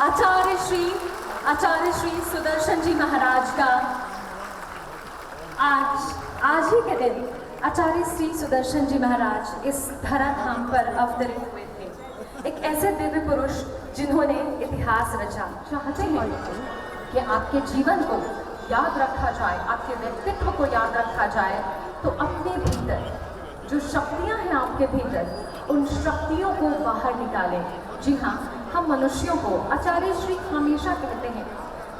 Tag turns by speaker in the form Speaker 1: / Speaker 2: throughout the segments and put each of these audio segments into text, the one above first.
Speaker 1: आचार्य श्री सुदर्शन जी महाराज का आज ही के दिन आचार्य श्री सुदर्शन जी महाराज इस धरा धाम पर अवतरित हुए थे। एक ऐसे दिव्य पुरुष जिन्होंने इतिहास रचा। चाहते हैं कि आपके जीवन को याद रखा जाए, आपके व्यक्तित्व को याद रखा जाए, तो अपने भीतर जो शक्तियां हैं आपके भीतर, उन शक्तियों को बाहर निकालें। जी हाँ, हम मनुष्यों को आचार्य श्री हमेशा कहते हैं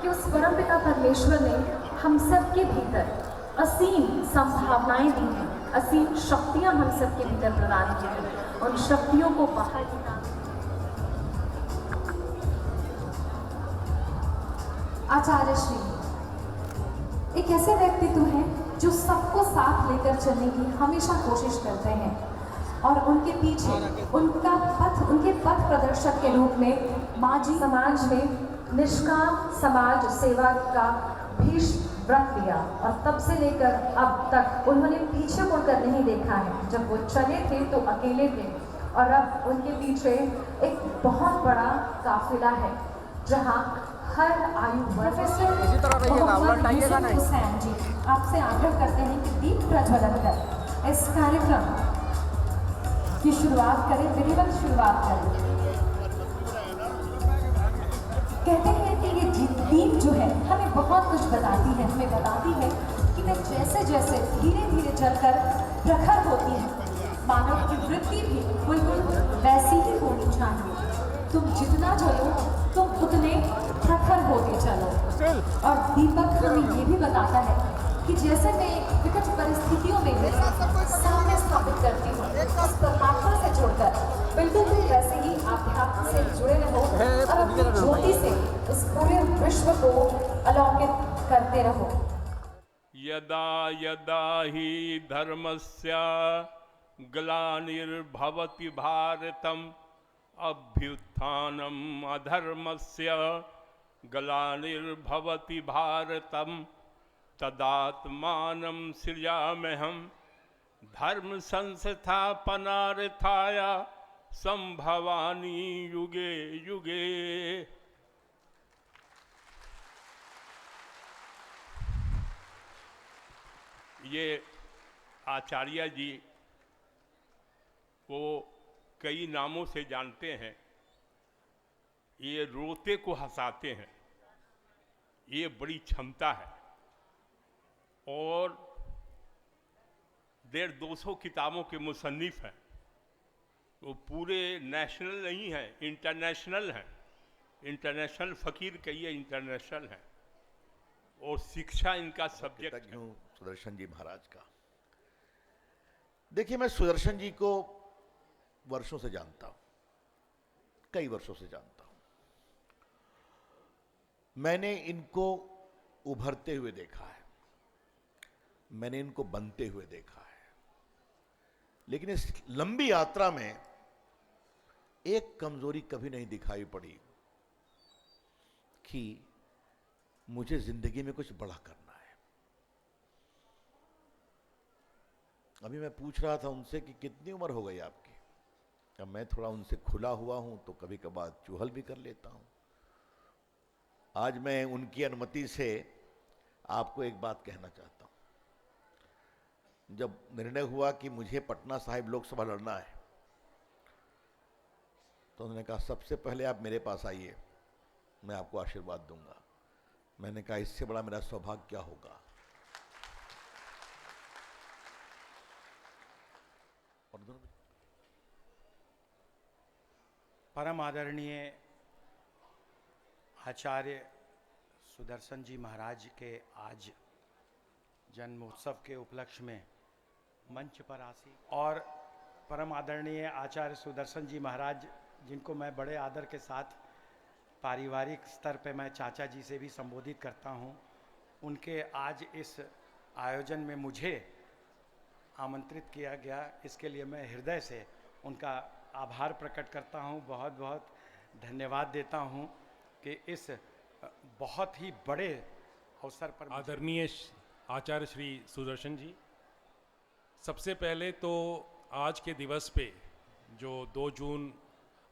Speaker 1: कि उस परमपिता परमेश्वर ने हम सब के भीतर असीम संभावनाएं दी हैं, असीम शक्तियां हम सब के भीतर प्रदान की हैं। उन शक्तियों को बाहर निकालें। आचार्य श्री एक ऐसे व्यक्तित्व हैं जो सबको साथ लेकर चलने की हमेशा कोशिश करते हैं और उनके पीछे उनके पथ प्रदर्शक के रूप में माजी समाज में निष्काम समाज सेवा का भीष्म व्रत लिया और तब से लेकर अब तक उन्होंने पीछे मुड़कर नहीं देखा है। जब वो चले थे तो अकेले थे और अब उनके पीछे एक बहुत बड़ा काफिला है जहां हर आयु वर्ग से। मोहम्मद हुसैन जी आपसे आग्रह करते हैं कि दीप प्रज्वलन कर इस कार्यक्रम की शुरुआत करें, विधिवत शुरुआत करें। कहते हैं कि ये दीप जो है हमें बहुत कुछ बताती है, हमें बताती है कि वह जैसे जैसे धीरे धीरे जलकर प्रखर होती है, मानव की वृत्ति भी बिल्कुल वैसी ही होनी चाहिए। तुम जितना जलो तुम उतने प्रखर होते चलो। और दीपक हमें ये भी बताता है कि जैसे मैं विकट परिस्थितियों में सामने स्थापित करती हूँ, उस परमात्मा से जुड़कर बिल्कुल भी वैसे ही आध्यात्म से जुड़े रहो और अपनी ज्योति से इस पूरे विश्व को अलौकिक करते रहो।
Speaker 2: यदा यदा हि धर्मस्य ग्लानिर्भवति भारतम् अभ्युत्थानम् अधर्मस्य ग्लानिर्भवति भारतम् तदात्मानं सृजाम्यहम् धर्म संस्थापनार्थाय संभवामि युगे युगे। ये आचार्य जी को कई नामों से जानते हैं। ये रोते को हंसाते हैं, ये बड़ी क्षमता है। और 150-200 किताबों के मुसन्निफ हैं। वो पूरे नेशनल नहीं हैं, इंटरनेशनल हैं। इंटरनेशनल फ़कीर कहिए, इंटरनेशनल हैं। और शिक्षा इनका सब्जेक्ट है।
Speaker 3: सुदर्शन जी महाराज का देखिए, मैं सुदर्शन जी को वर्षों से जानता हूं, कई वर्षों से जानता हूं। मैंने इनको उभरते हुए देखा है, मैंने इनको बनते हुए देखा है, लेकिन इस लंबी यात्रा में एक कमजोरी कभी नहीं दिखाई पड़ी कि मुझे जिंदगी में कुछ बड़ा करना है। अभी मैं पूछ रहा था उनसे कि कितनी उम्र हो गई आपकी। अब मैं थोड़ा उनसे खुला हुआ हूं तो कभी कभार चुहल भी कर लेता हूं। आज मैं उनकी अनुमति से आपको एक बात कहना चाहता हूं। जब निर्णय हुआ कि मुझे पटना साहिब लोकसभा लड़ना है तो उन्होंने कहा सबसे पहले आप मेरे पास आइए, मैं आपको आशीर्वाद दूंगा। मैंने कहा इससे बड़ा मेरा सौभाग्य क्या होगा।
Speaker 4: परम आदरणीय आचार्य सुदर्शन जी महाराज के आज जन्मोत्सव के उपलक्ष्य में मंच पर आसी और परम आदरणीय आचार्य सुदर्शन जी महाराज, जिनको मैं बड़े आदर के साथ पारिवारिक स्तर पे मैं चाचा जी से भी संबोधित करता हूं, उनके आज इस आयोजन में मुझे आमंत्रित किया गया, इसके लिए मैं हृदय से उनका आभार प्रकट करता हूं, बहुत बहुत धन्यवाद देता हूं कि इस बहुत ही बड़े अवसर पर।
Speaker 5: आदरणीय आचार्य श्री सुदर्शन जी, सबसे पहले तो आज के दिवस पे जो 2 जून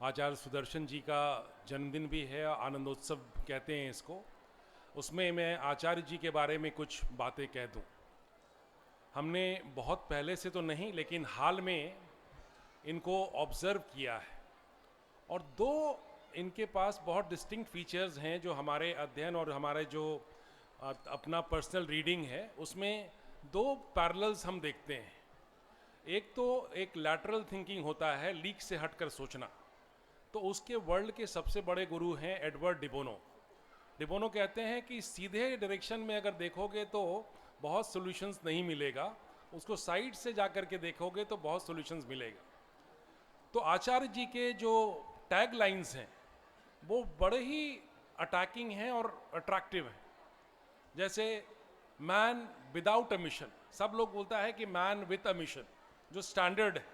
Speaker 5: आचार्य सुदर्शन जी का जन्मदिन भी है, आनंदोत्सव कहते हैं इसको। उसमें मैं आचार्य जी के बारे में कुछ बातें कह दूं। हमने बहुत पहले से तो नहीं, लेकिन हाल में इनको ऑब्ज़र्व किया है, और दो इनके पास बहुत डिस्टिंक्ट फीचर्स हैं जो हमारे अध्ययन और हमारे जो अपना पर्सनल रीडिंग है उसमें दो पैरेलल्स हम देखते हैं। एक तो एक लैटरल थिंकिंग होता है, लीक से हटकर सोचना। तो उसके वर्ल्ड के सबसे बड़े गुरु हैं एडवर्ड डिबोनो। डिबोनो कहते हैं कि सीधे डायरेक्शन में अगर देखोगे तो बहुत सॉल्यूशंस नहीं मिलेगा, उसको साइड से जा कर के देखोगे तो बहुत सॉल्यूशंस मिलेगा। तो आचार्य जी के जो टैग लाइन्स हैं वो बड़े ही अटैकिंग हैं और अट्रैक्टिव हैं। जैसे मैन विदाउट अ मिशन, सब लोग बोलता है कि मैन विथ अ मिशन, जो स्टैंडर्ड है।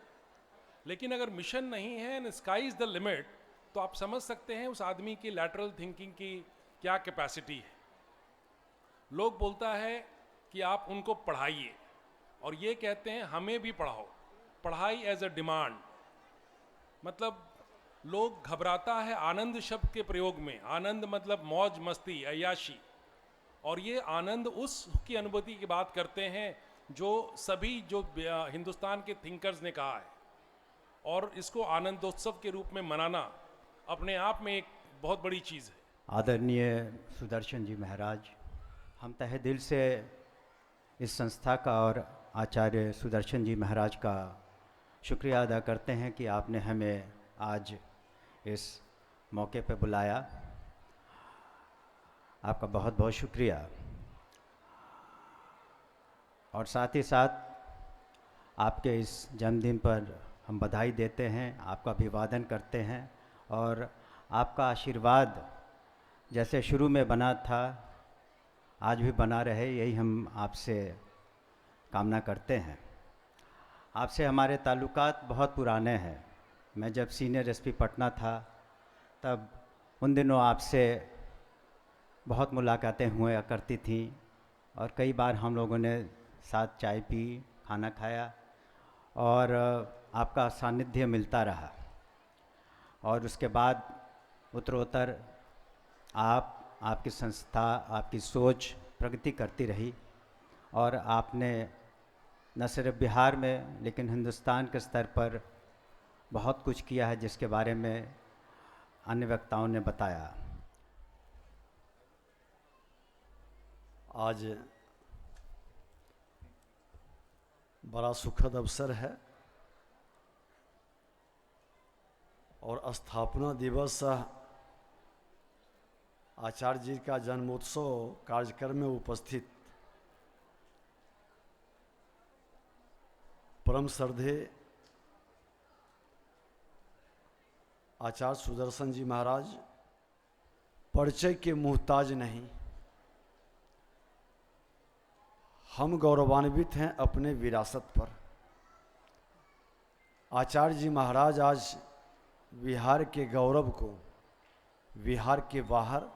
Speaker 5: लेकिन अगर मिशन नहीं है and sky is the limit, तो आप समझ सकते हैं उस आदमी की लैटरल थिंकिंग की क्या कैपेसिटी है। लोग बोलता है कि आप उनको पढ़ाइए, और ये कहते हैं हमें भी पढ़ाओ, पढ़ाई एज अ डिमांड। मतलब लोग घबराता है आनंद शब्द के प्रयोग में। आनंद मतलब मौज मस्ती, अय्याशी, और ये आनंद उसकी अनुभूति की बात करते हैं जो सभी जो हिंदुस्तान के थिंकर्स ने कहा है। और इसको आनंदोत्सव के रूप में मनाना अपने आप में एक बहुत बड़ी चीज़ है।
Speaker 6: आदरणीय सुदर्शन जी महाराज, हम तहे दिल से इस संस्था का और आचार्य सुदर्शन जी महाराज का शुक्रिया अदा करते हैं कि आपने हमें आज इस मौके पर बुलाया। आपका बहुत बहुत शुक्रिया। और साथ ही साथ आपके इस जन्मदिन पर हम बधाई देते हैं, आपका अभिवादन करते हैं, और आपका आशीर्वाद जैसे शुरू में बना था आज भी बना रहे, यही हम आपसे कामना करते हैं। आपसे हमारे ताल्लुकात बहुत पुराने हैं। मैं जब सीनियर एसपी पटना था तब उन दिनों आपसे बहुत मुलाकातें हुआ करती थी, और कई बार हम लोगों ने साथ चाय पी, खाना खाया, और आपका सानिध्य मिलता रहा। और उसके बाद उत्तरोत्तर आपकी संस्था, आपकी सोच प्रगति करती रही, और आपने न सिर्फ बिहार में लेकिन हिंदुस्तान के स्तर पर बहुत कुछ किया है, जिसके बारे में अन्य वक्ताओं ने बताया।
Speaker 7: आज बड़ा सुखद अवसर है और स्थापना दिवस आचार्य जी का जन्मोत्सव कार्यक्रम में उपस्थित परम श्रद्धेय आचार्य सुदर्शन जी महाराज परिचय के मुहताज नहीं। हम गौरवान्वित हैं अपने विरासत पर। आचार्य जी महाराज आज बिहार के गौरव को बिहार के बाहर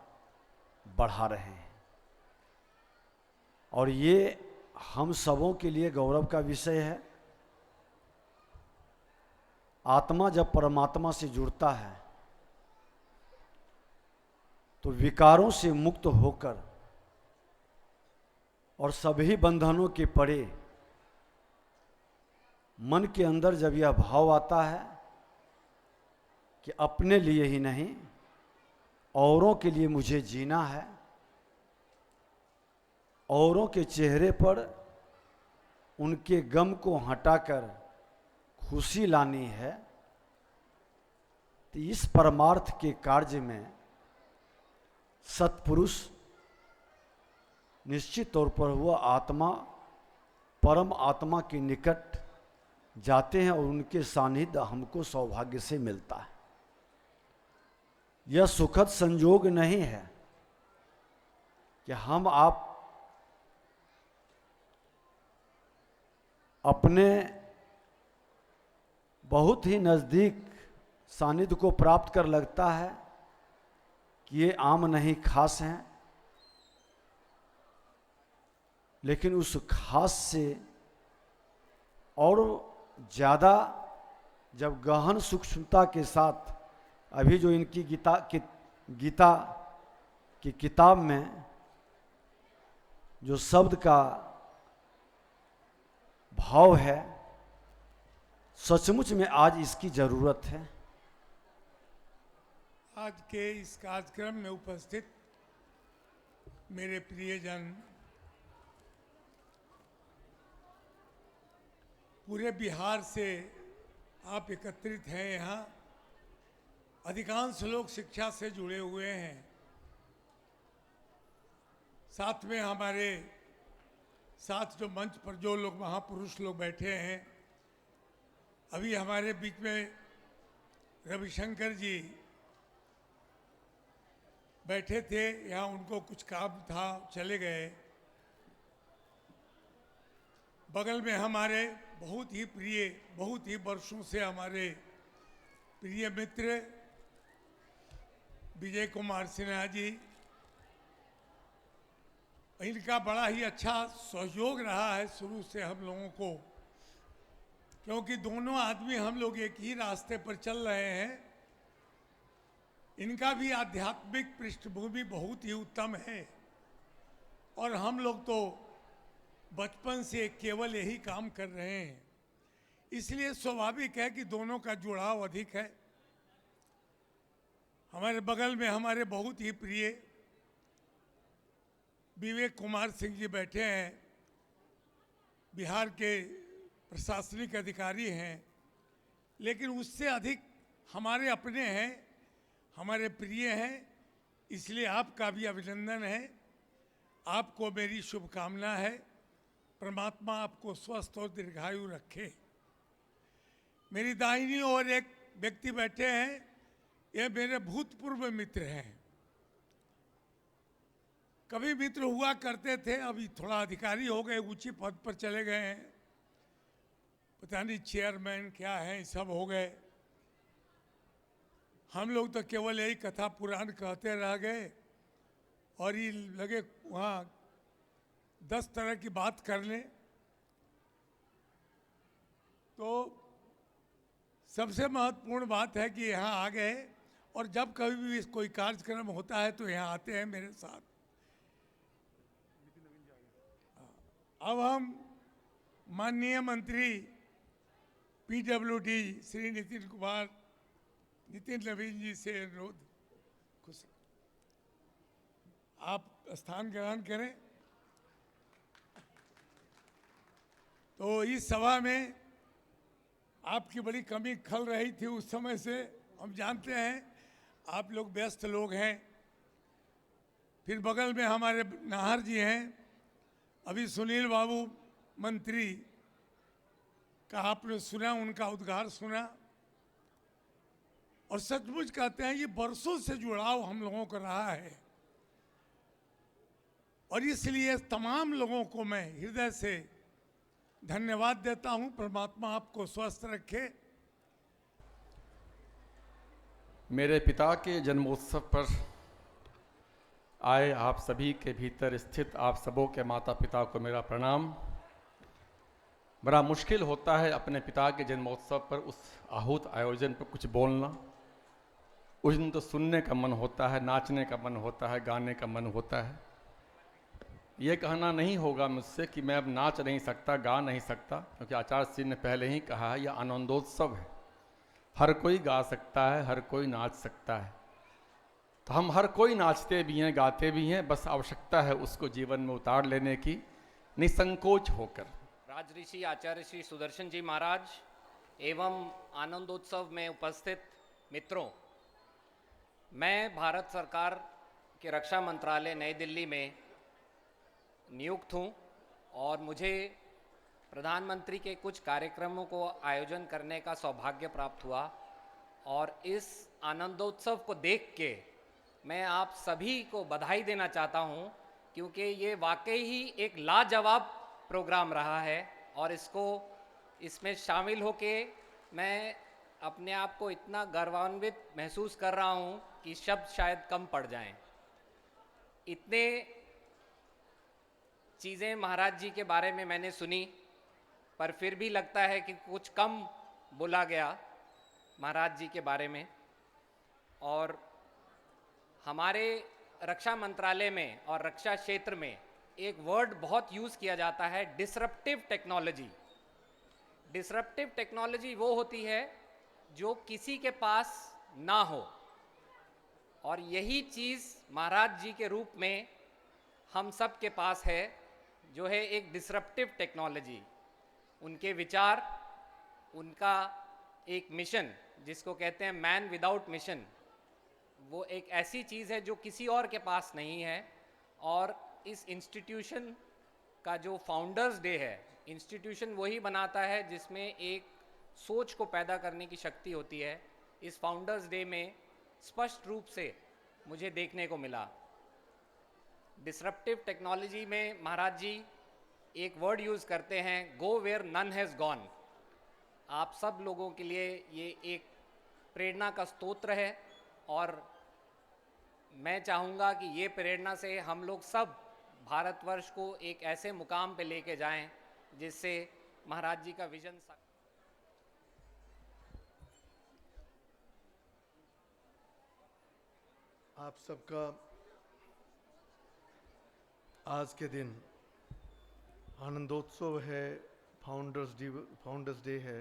Speaker 7: बढ़ा रहे हैं, और ये हम सबों के लिए गौरव का विषय है। आत्मा जब परमात्मा से जुड़ता है तो विकारों से मुक्त होकर और सभी बंधनों के परे मन के अंदर जब यह भाव आता है कि अपने लिए ही नहीं औरों के लिए मुझे जीना है, औरों के चेहरे पर उनके गम को हटाकर खुशी लानी है, तो इस परमार्थ के कार्य में सत्पुरुष निश्चित तौर पर हुआ आत्मा परम आत्मा के निकट जाते हैं और उनके सानिध्य हमको सौभाग्य से मिलता है। यह सुखद संयोग नहीं है कि हम आप अपने बहुत ही नज़दीक सानिध्य को प्राप्त कर लगता है कि ये आम नहीं खास हैं, लेकिन उस खास से और ज़्यादा जब गहन सूक्ष्मता के साथ अभी जो इनकी गीता की किताब में जो शब्द का भाव है, सचमुच में आज इसकी जरूरत है।
Speaker 8: आज के इस कार्यक्रम में उपस्थित मेरे प्रियजन, पूरे बिहार से आप एकत्रित हैं यहाँ। अधिकांश लोग शिक्षा से जुड़े हुए हैं। साथ में हमारे साथ जो मंच पर जो लोग महापुरुष लोग बैठे हैं, अभी हमारे बीच में रविशंकर जी बैठे थे, यहाँ उनको कुछ काम था, चले गए। बगल में हमारे बहुत ही प्रिय, बहुत ही वर्षों से हमारे प्रिय मित्र विजय कुमार सिन्हा जी, इनका बड़ा ही अच्छा सहयोग रहा है शुरू से हम लोगों को, क्योंकि दोनों आदमी हम लोग एक ही रास्ते पर चल रहे हैं। इनका भी आध्यात्मिक पृष्ठभूमि बहुत ही उत्तम है और हम लोग तो बचपन से केवल यही काम कर रहे हैं, इसलिए स्वाभाविक है कि दोनों का जुड़ाव अधिक है। हमारे बगल में हमारे बहुत ही प्रिय विवेक कुमार सिंह जी बैठे हैं, बिहार के प्रशासनिक अधिकारी हैं, लेकिन उससे अधिक हमारे अपने हैं, हमारे प्रिय हैं। इसलिए आपका भी अभिनंदन है, आपको मेरी शुभकामना है। परमात्मा आपको स्वस्थ और दीर्घायु रखे। मेरी दाहिनी ओर एक व्यक्ति बैठे हैं, ये मेरे भूतपूर्व मित्र हैं। कभी मित्र हुआ करते थे, अभी थोड़ा अधिकारी हो गए, ऊंची पद पर चले गए हैं, पता नहीं चेयरमैन क्या है, सब हो गए। हम लोग तो केवल यही कथा पुराण कहते रह गए और ये लगे वहाँ 10 तरह की बात कर लें। तो सबसे महत्वपूर्ण बात है कि यहाँ आ गए और जब कभी भी कोई कार्यक्रम होता है तो यहाँ आते हैं मेरे साथ। अब हम माननीय मंत्री पीडब्ल्यूडी श्री नितिन नवीन जी से अनुरोध, कुछ आप स्थान ग्रहण करें। तो इस सभा में आपकी बड़ी कमी खल रही थी उस समय से, हम जानते हैं, आप लोग व्यस्त लोग हैं। फिर बगल में हमारे नाहर जी हैं, अभी सुनील बाबू मंत्री का आपने सुना, उनका उद्गार सुना, और सचमुच कहते हैं ये वर्षों से जुड़ाव हम लोगों का रहा है। और इसलिए तमाम लोगों को मैं हृदय से धन्यवाद देता हूं। परमात्मा आपको स्वस्थ रखे।
Speaker 9: मेरे पिता के जन्मोत्सव पर आए आप सभी के भीतर स्थित आप सबों के माता पिता को मेरा प्रणाम। बड़ा मुश्किल होता है अपने पिता के जन्मोत्सव पर उस आहूत आयोजन पर कुछ बोलना। उस दिन तो सुनने का मन होता है, नाचने का मन होता है, गाने का मन होता है। ये कहना नहीं होगा मुझसे कि मैं अब नाच नहीं सकता, गा नहीं सकता, क्योंकि आचार्य श्री ने पहले ही कहा है यह आनंदोत्सव है, हर कोई गा सकता है, हर कोई नाच सकता है। तो हम हर कोई नाचते भी हैं, गाते भी हैं, बस आवश्यकता है उसको जीवन में उतार लेने की, निसंकोच होकर।
Speaker 10: राजऋषि आचार्य श्री सुदर्शन जी महाराज एवं आनंदोत्सव में उपस्थित मित्रों, मैं भारत सरकार के रक्षा मंत्रालय नई दिल्ली में नियुक्त हूँ और मुझे प्रधानमंत्री के कुछ कार्यक्रमों को आयोजन करने का सौभाग्य प्राप्त हुआ। और इस आनंदोत्सव को देख के मैं आप सभी को बधाई देना चाहता हूँ, क्योंकि ये वाकई ही एक लाजवाब प्रोग्राम रहा है और इसमें शामिल होके मैं अपने आप को इतना गौरवान्वित महसूस कर रहा हूँ कि शब्द शायद कम पड़ जाएं। इतने चीज़ें महाराज जी के बारे में मैंने सुनी, पर फिर भी लगता है कि कुछ कम बोला गया महाराज जी के बारे में। और हमारे रक्षा मंत्रालय में और रक्षा क्षेत्र में एक वर्ड बहुत यूज़ किया जाता है, डिसरप्टिव टेक्नोलॉजी। डिसरप्टिव टेक्नोलॉजी वो होती है जो किसी के पास ना हो, और यही चीज़ महाराज जी के रूप में हम सब के पास है, जो है एक डिसरप्टिव टेक्नोलॉजी। उनके विचार, उनका एक मिशन जिसको कहते हैं मैन विदाउट मिशन, वो एक ऐसी चीज़ है जो किसी और के पास नहीं है। और इस इंस्टीट्यूशन का जो फाउंडर्स डे है, इंस्टीट्यूशन वही बनाता है जिसमें एक सोच को पैदा करने की शक्ति होती है। इस फाउंडर्स डे में स्पष्ट रूप से मुझे देखने को मिला। डिसरप्टिव टेक्नोलॉजी में महाराज जी एक वर्ड यूज़ करते हैं, go where none has gone. आप सब लोगों के लिए ये एक प्रेरणा का स्तोत्र है, और मैं चाहूँगा कि ये प्रेरणा से हम लोग सब भारतवर्ष को एक ऐसे मुकाम पे लेके जाएं जिससे महाराज जी का विजन
Speaker 11: आप सबका आज के दिन आनंदोत्सव है, फाउंडर्स डे है।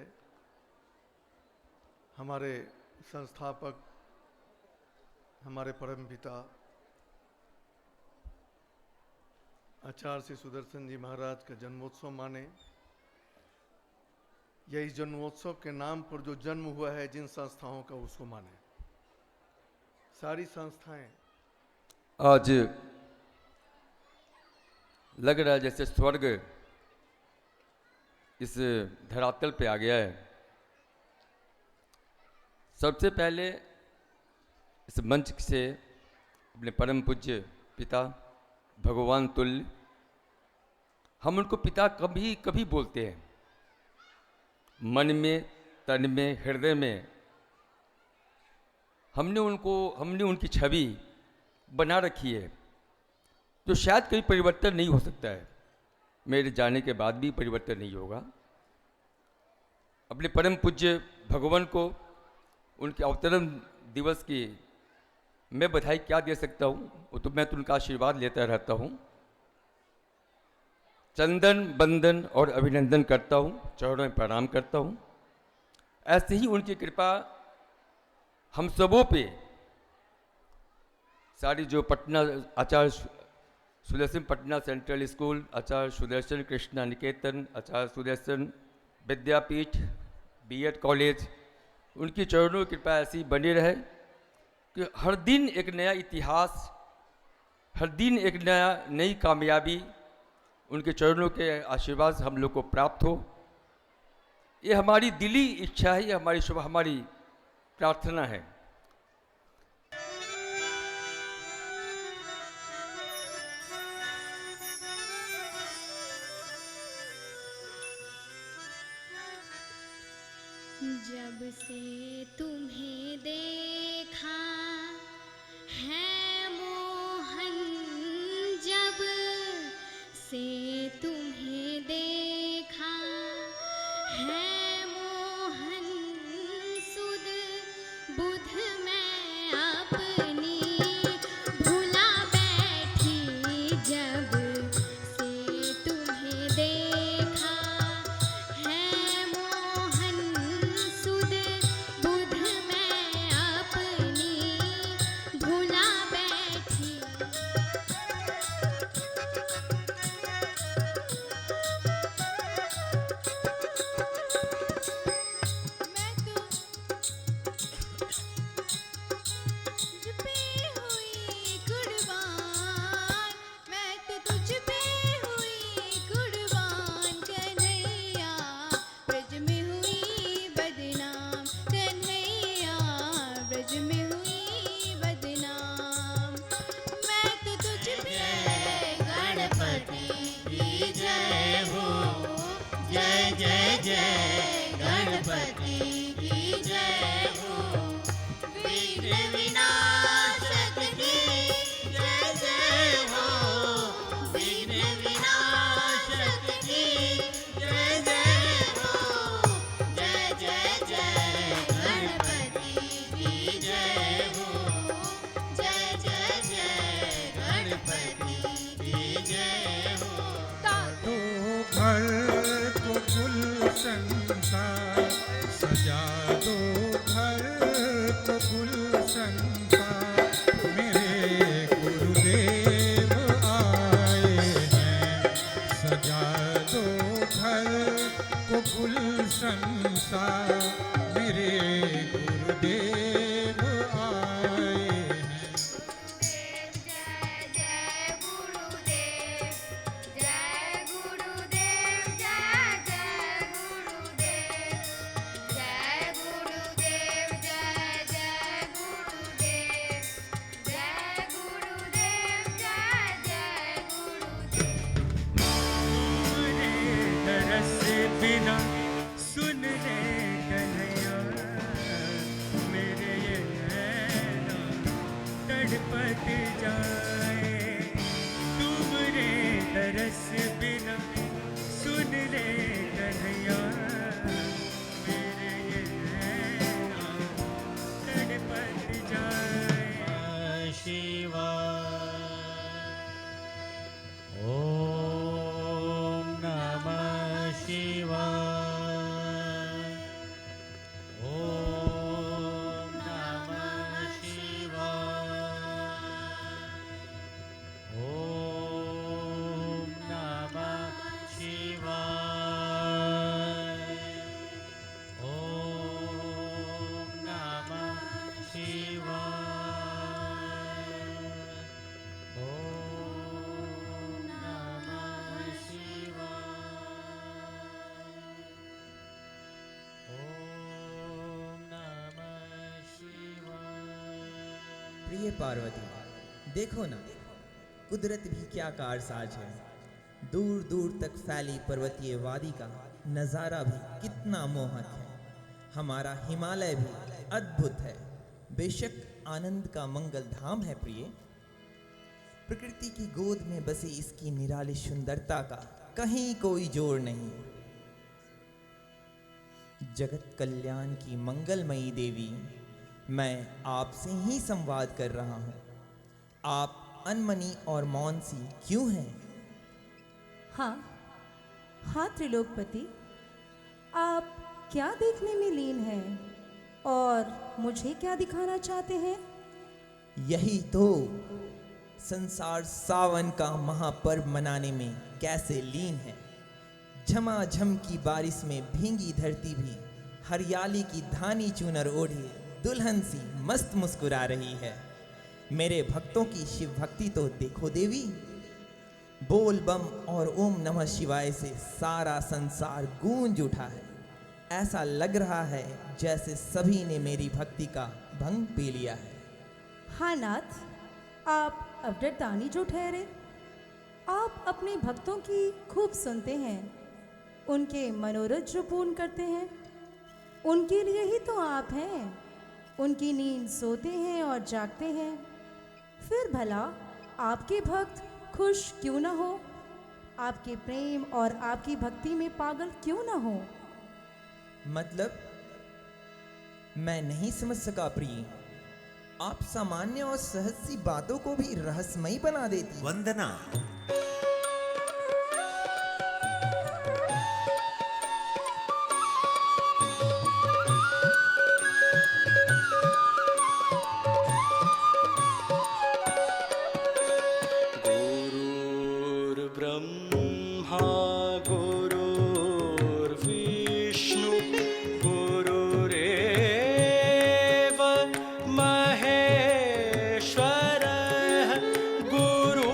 Speaker 11: हमारे संस्थापक, हमारे परमपिता आचार्य श्री सुदर्शन जी महाराज का जन्मोत्सव माने, या इस जन्मोत्सव के नाम पर जो जन्म हुआ है जिन संस्थाओं का, उसको माने। सारी संस्थाएं
Speaker 9: आज लग रहा है जैसे स्वर्ग इस धरातल पे आ गया है। सबसे पहले इस मंच से अपने परम पूज्य पिता भगवान तुल्य, हम उनको पिता कभी कभी बोलते हैं, मन में, तन में, हृदय में हमने उनकी छवि बना रखी है, जो शायद कभी परिवर्तन नहीं हो सकता है। मेरे जाने के बाद भी परिवर्तन नहीं होगा। अपने परम पूज्य भगवान को उनके अवतरण दिवस की मैं बधाई क्या दे सकता हूँ, वो तो मैं तो उनका आशीर्वाद लेता रहता हूँ। चंदन बंदन और अभिनंदन करता हूँ, चरणों में प्रणाम करता हूँ। ऐसे ही उनकी कृपा हम सबों पे, सारी जो पटना आचार्य सुदर्शन पटना सेंट्रल स्कूल, आचार्य सुदर्शन कृष्णा निकेतन, आचार्य सुदर्शन विद्यापीठ, बीएड कॉलेज, उनकी चरणों की कृपा ऐसी बनी रहे कि हर दिन एक नया इतिहास, हर दिन एक नई कामयाबी उनके चरणों के आशीर्वाद से हम लोग को प्राप्त हो। ये हमारी दिली इच्छा है, ये हमारी प्रार्थना है।
Speaker 12: जब से तुम्हें देखा है मोहन, जब से तुम्हें देखा है मोहन, सुध बुध मैं अपनी भुला बैठी, जब से तुम्हें देखा है मोहन, सुध बुध मैं अपनी भुला बैठी। जय हो।
Speaker 13: घर को गुलशन सा, सजा दो घर को गुलशन सा। मेरे गुरुदेव आए हैं, सजा दो घर को गुलशन सा। मेरे गुरुदेव आए हैं। बिना सुन रे कन्हैया, मेरे ये नैना तड़पत जाए। तुम्हारे तरस बिना सुन रे कन्हैया, मेरे ये नैना तड़पत जाए। शिवा ओम नमः शिवाय। ओम नमः शिवाय। ओम नमः शिवाय। ओम नमः शिवाय। ओम नमः
Speaker 14: प्रिय पार्वती, देखो ना, कुदरत भी क्या कारसाज है। दूर दूर तक फैली पर्वतीय वादी का नज़ारा भी कितना मोहक है। हमारा हिमालय भी अद्भुत है। बेशक आनंद का मंगल धाम है प्रिय। प्रकृति की गोद में बसी इसकी निराली सुंदरता का कहीं कोई जोड़ नहीं। जगत कल्याण की मंगलमयी देवी, मैं आपसे ही संवाद कर रहा हूँ। आप अनमनी और मौन सी क्यों हैं?
Speaker 15: हाँ त्रिलोकपति, आप क्या देखने में लीन हैं और मुझे क्या दिखाना चाहते हैं?
Speaker 14: यही तो, संसार सावन का महापर्व मनाने में कैसे लीन है। झमाझम की बारिश में भींगी धरती भी हरियाली की धानी चूनर ओढ़े दुल्हन सी मस्त मुस्कुरा रही है। मेरे भक्तों की शिव भक्ति तो देखो देवी। बोल बम और ओम नमः शिवाय से सारा संसार गूंज उठा है। ऐसा लग रहा है जैसे सभी ने मेरी भक्ति का भंग पी लिया है।
Speaker 15: हाँ नाथ, आप अवधरदानी जो ठहरे। आप अपने भक्तों की खूब सुनते हैं, उनके मनोरथ जो पूर्ण करते हैं। उनके लिए ही तो आप हैं। उनकी नींद सोते हैं और जागते हैं। फिर भला आपके भक्त खुश क्यों ना हो? आपके प्रेम और आपकी भक्ति में पागल क्यों ना हो?
Speaker 14: मतलब मैं नहीं समझ सका प्रिय। आप सामान्य और सहज सी बातों को भी रहस्यमयी बना देती।
Speaker 16: वंदना,
Speaker 17: ब्रह्मा गुरुर्विष्णु गुरुरेव महेश्वरः गुरु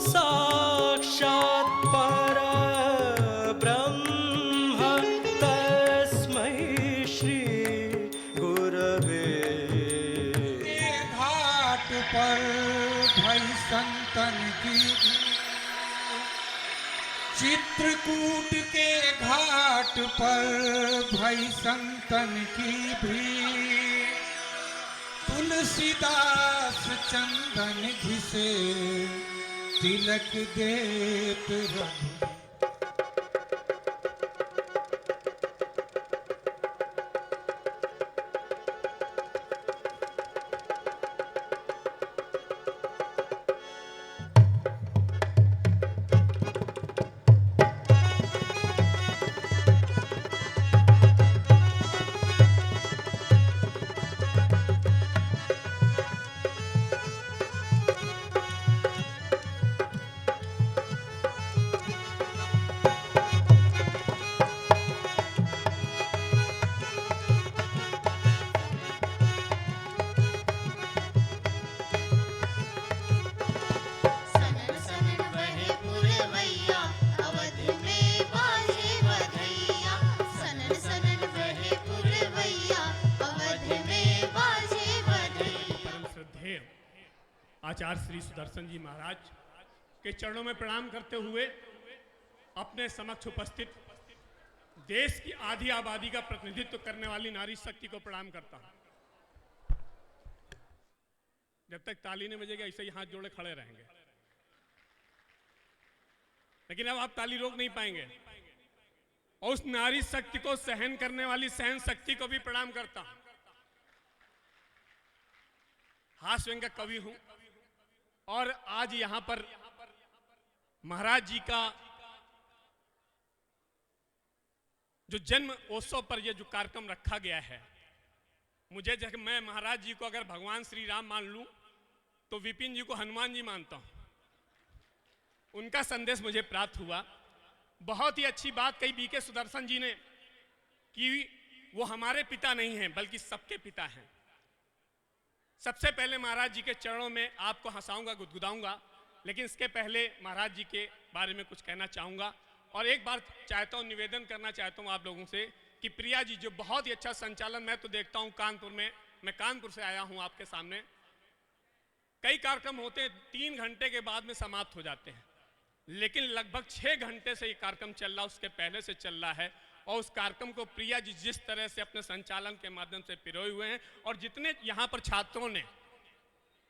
Speaker 17: साक्षात् परब्रह्म तस्मै श्री गुरवे।
Speaker 13: घाट पर भई संतन की, चित्रकूट के घाट पर भई संतन की भीड़। तुलसीदास चंदन घिसे तिलक देत रघु।
Speaker 16: आचार्य श्री सुदर्शन जी महाराज के चरणों में प्रणाम करते हुए अपने समक्ष उपस्थित देश की आधी आबादी का प्रतिनिधित्व करने वाली नारी शक्ति को प्रणाम करता हूं। जब तक ताली नहीं बजेगी ऐसे ही हाथ जोड़े खड़े रहेंगे, लेकिन अब आप ताली रोक नहीं पाएंगे। और उस नारी शक्ति को सहन करने वाली सहन शक्ति को भी प्रणाम करता हूं। हास्य व्यंग का कवि हूं और आज यहां पर महाराज जी का जो जन्म उत्सव पर यह जो कार्यक्रम रखा गया है, मुझे जब मैं महाराज जी को अगर भगवान श्री राम मान लूं तो विपिन जी को हनुमान जी मानता हूं। उनका संदेश मुझे प्राप्त हुआ। बहुत ही अच्छी बात कही बीके सुदर्शन जी ने कि वो हमारे पिता नहीं हैं बल्कि सबके पिता हैं। सबसे पहले महाराज जी के चरणों में आपको हंसाऊंगा, गुदगुदाऊंगा, लेकिन इसके पहले महाराज जी के बारे में कुछ कहना चाहूंगा। और एक बार चाहता हूं, निवेदन करना चाहता हूं आप लोगों से कि प्रिया जी जो बहुत ही अच्छा संचालन मैं तो देखता हूं कानपुर में, मैं कानपुर से आया हूं आपके सामने। कई कार्यक्रम होते हैं 3 घंटे के बाद में समाप्त हो जाते हैं, लेकिन लगभग 6 घंटे से ये कार्यक्रम चल रहा, उसके पहले से चल रहा है। और उस कार्यक्रम को प्रिया जी जिस तरह से अपने संचालन के माध्यम से पिरोए हुए हैं और जितने यहाँ पर छात्रों ने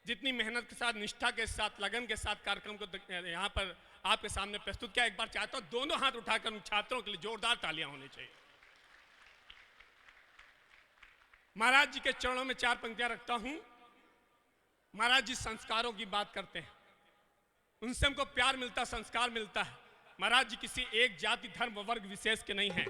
Speaker 16: जितनी मेहनत के साथ, निष्ठा के साथ, लगन के साथ कार्यक्रम को यहाँ पर आपके सामने प्रस्तुत किया, एक बार चाहता हूँ दोनों हाथ उठाकर उन छात्रों के लिए जोरदार तालियां होनी चाहिए। महाराज जी के चरणों में 4 पंक्तियां रखता हूं। महाराज जी संस्कारों की बात करते हैं, उनसे हमको प्यार मिलता, संस्कार मिलता है। महाराज जी किसी एक जाति, धर्म, वर्ग विशेष के नहीं हैं।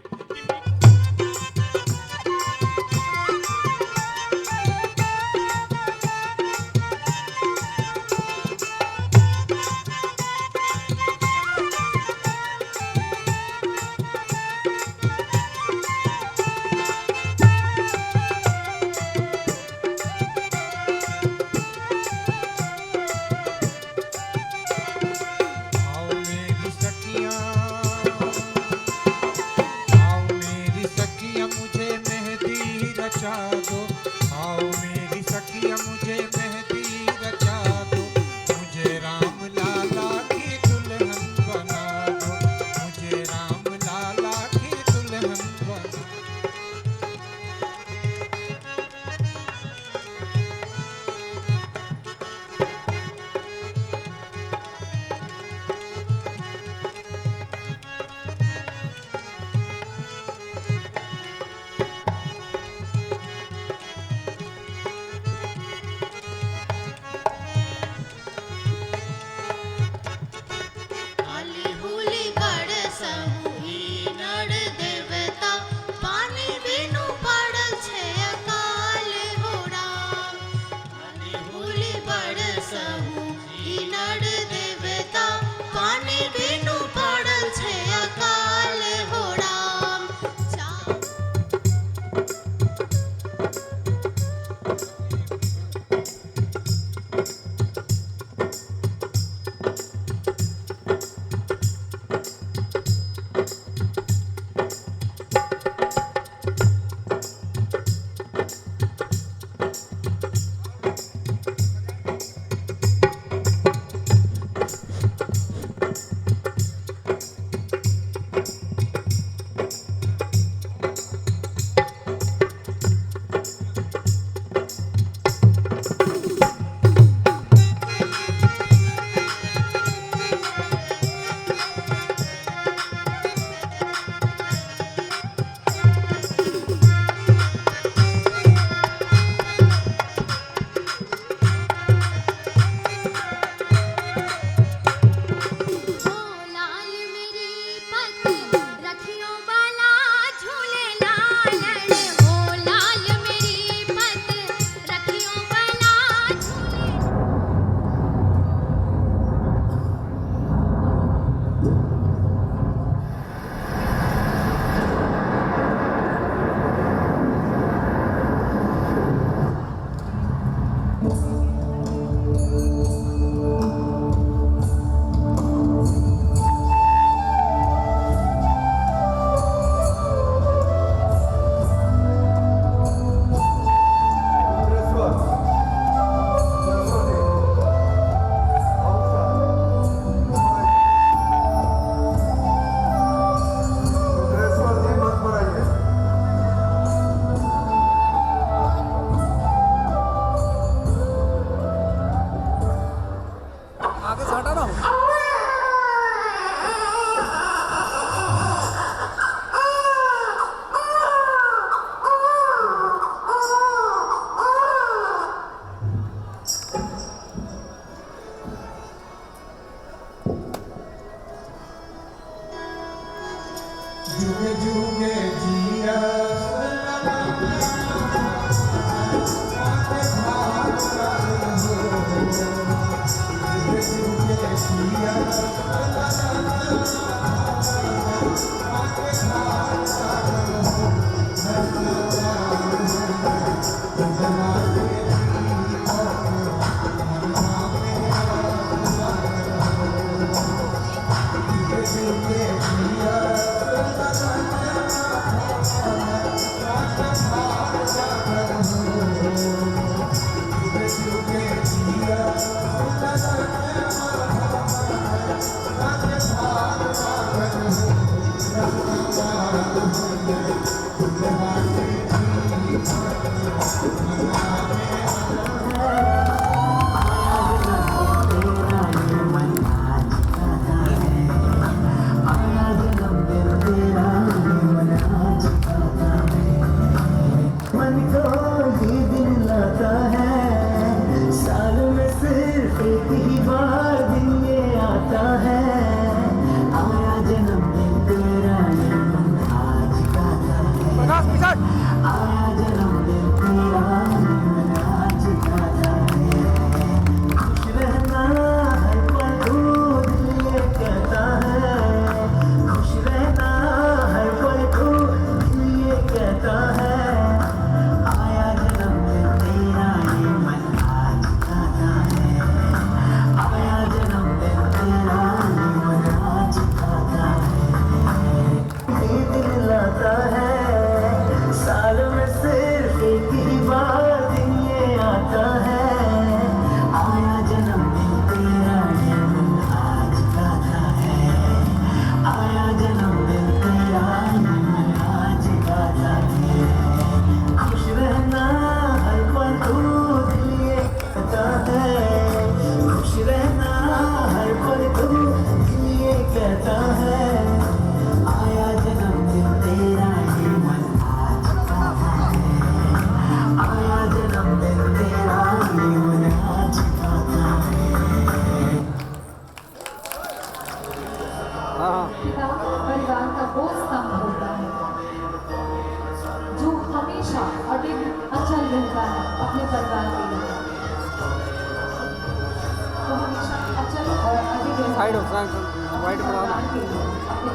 Speaker 1: वाइड अपने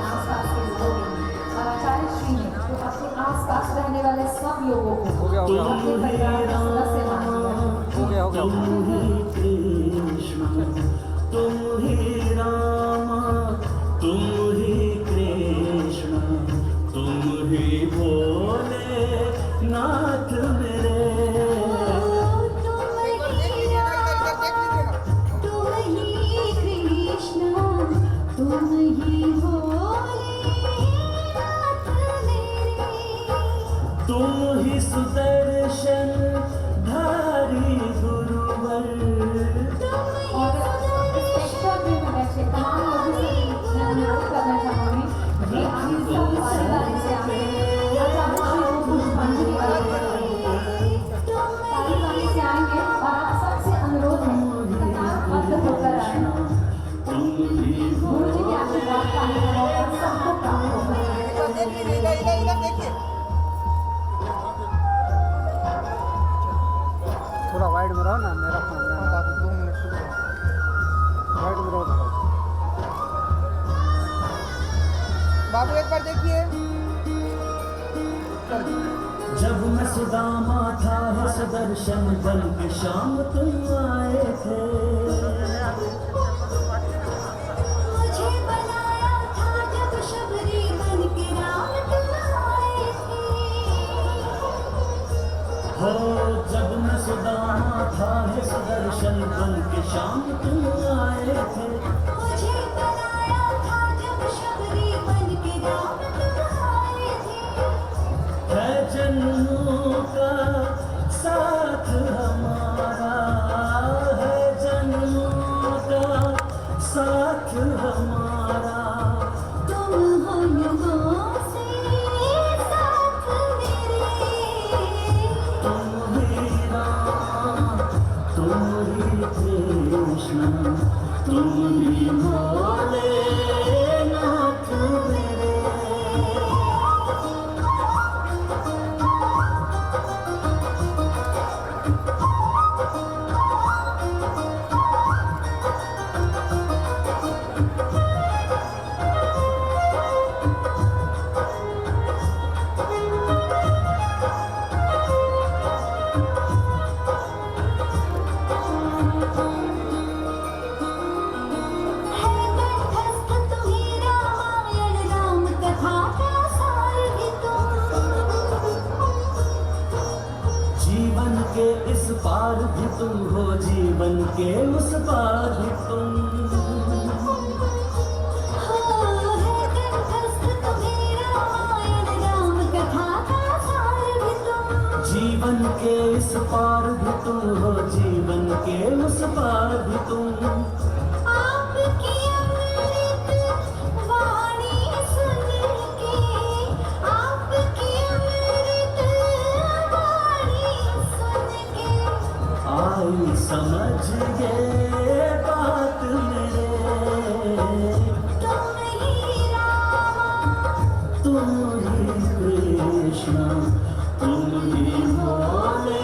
Speaker 1: आसपास के लोगों में और आचार्य श्री ने तो अपने आसपास रहने वाले सब लोगों को अपने परिवार का सदस्य मान लिया।
Speaker 17: तुम ही कृष्ण तुम ही रामा तुम ही कृष्ण तुम ही भोले नाथ मेरे तुम ही सुदर्शन धारी गुरुवर।
Speaker 1: और इस स्पेक्ट्रम में बैठे तमाम लोगों से मैं अनुरोध करना चाहूँगी कि आप सब बारी से आए आचार्य श्री को पुष्पांजलि बारी से आएंगे और आप सबसे अनुरोध है कतारबद्ध होकर आए। गुरु जी के आशीर्वाद पाने का मौका सबको प्राप्त होगा।
Speaker 18: थोड़ा वाइड में रहो ना, मेरा फोन में बाबू 2 मिनट वाइड में रहो बाबू, एक बार देखिए।
Speaker 17: जब मैं सुदामा था सुदर्शन बन के शाम तुम आए थे।
Speaker 12: मुझे बनाया था जब शबरी बन के राम तुम आए थे।
Speaker 17: हो जब मैं सुदामा था सुदर्शन बन के शाम तुम आए थे।
Speaker 12: मुझे बनाया था जब शबरी बन के राम तुम आए थे।
Speaker 17: है जन्मों का साथ हमारा है जन्मों का साथ हमारा।
Speaker 12: तुम हो युगों से साथ मेरे।
Speaker 17: तुम ही राम तुम ही कृष्ण तुम ही भोले नाथ मेरे। जीवन के इस पार भी तुम हो जीवन के उस पार भी तुम। जीवन के इस पार भी तुम हो जीवन के उस पार भी तुम।
Speaker 12: आपकी अमृत वाणी सुन के, आपकी अमृत वाणी सुन के
Speaker 17: आई समझ गए बात मेरे।
Speaker 12: तुम ही रामा
Speaker 17: तुम ही कृष्ण तुम ही भोले